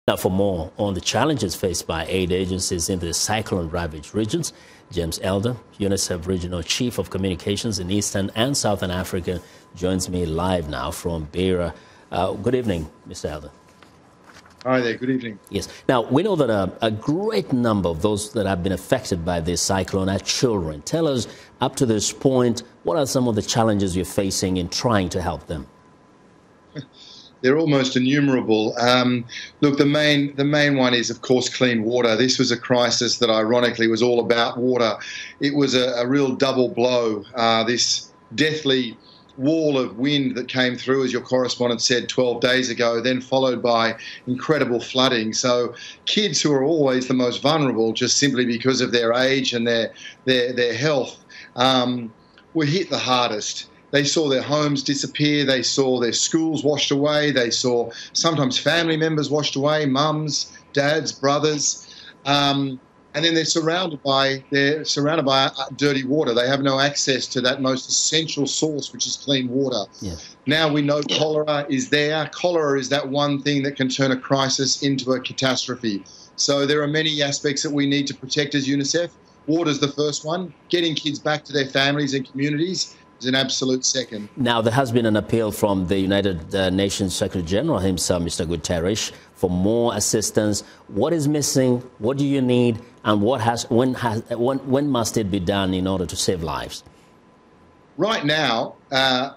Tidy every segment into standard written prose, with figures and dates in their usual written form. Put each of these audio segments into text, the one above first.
Now, for more on the challenges faced by aid agencies in the cyclone-ravaged regions, James Elder, UNICEF Regional Chief of Communications in Eastern and Southern Africa, joins me live now from Beira. Good evening, Mr. Elder. Hi there, good evening. Yes. Now, we know that a great number of those that have been affected by this cyclone are children. Tell us, up to this point, what are some of the challenges you're facing in trying to help them? They're almost innumerable. Look, the main one is, of course, clean water. This was a crisis that, ironically, was all about water. It was a real double blow. This deathly wall of wind that came through, as your correspondent said 12 days ago, then followed by incredible flooding. So kids who are always the most vulnerable, just simply because of their age and their health, were hit the hardest. They saw their homes disappear, they saw their schools washed away, they saw sometimes family members washed away, mums, dads, brothers, and then they're surrounded by dirty water. They have no access to that most essential source, which is clean water. Yeah. Now we know cholera is there. Cholera is that one thing that can turn a crisis into a catastrophe. So there are many aspects that we need to protect as UNICEF. Water's the first one. Getting kids back to their families and communities is an absolute second. Now, there has been an appeal from the United Nations Secretary General himself, Mr. Guterres, for more assistance. What is missing? What do you need? And when must it be done in order to save lives? Right now,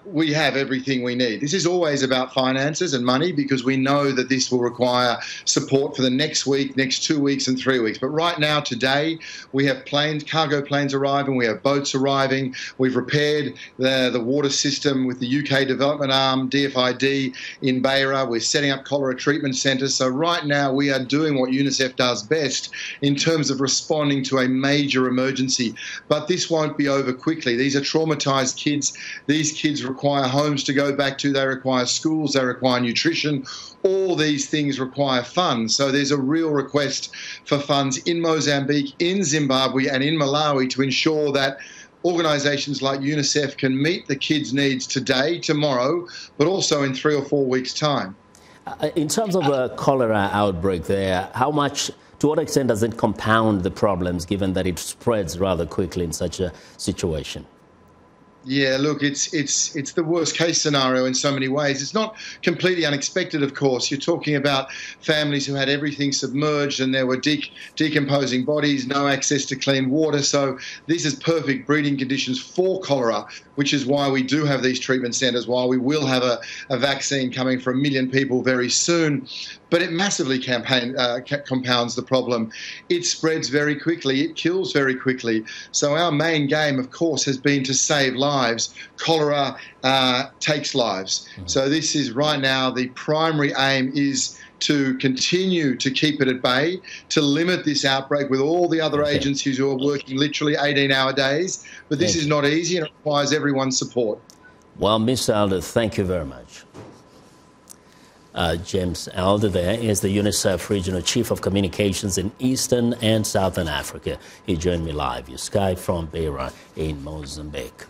we have everything we need. This is always about finances and money, because we know that this will require support for the next week, next 2 weeks and 3 weeks. But right now, today, we have planes, cargo planes arriving, we have boats arriving. We've repaired the water system with the UK development arm, DFID, in Beira. We're setting up cholera treatment centres. So right now, we are doing what UNICEF does best in terms of responding to a major emergency. But this won't be over quickly. These are traumatised kids. These kids require homes to go back to, they require schools, they require nutrition. All these things require funds. So there's a real request for funds in Mozambique, in Zimbabwe and in Malawi to ensure that organisations like UNICEF can meet the kids' needs today, tomorrow, but also in 3 or 4 weeks' time. In terms of a cholera outbreak there, to what extent does it compound the problems, given that it spreads rather quickly in such a situation? Yeah, look, it's the worst case scenario in so many ways. It's not completely unexpected, of course. You're talking about families who had everything submerged and there were decomposing bodies, no access to clean water. So this is perfect breeding conditions for cholera, which is why we do have these treatment centres, why we will have a vaccine coming for 1 million people very soon. But it massively compounds the problem. It spreads very quickly. It kills very quickly. So our main game, of course, has been to save lives. Cholera takes lives. So this is right now the primary aim is to continue to keep it at bay, to limit this outbreak with all the other agencies who are working literally 18-hour days. But this is not easy and it requires everyone's support. Well, Mr. Elder, thank you very much. James Elder there is the UNICEF Regional Chief of Communications in Eastern and Southern Africa. He joined me live via Skype from Beira in Mozambique.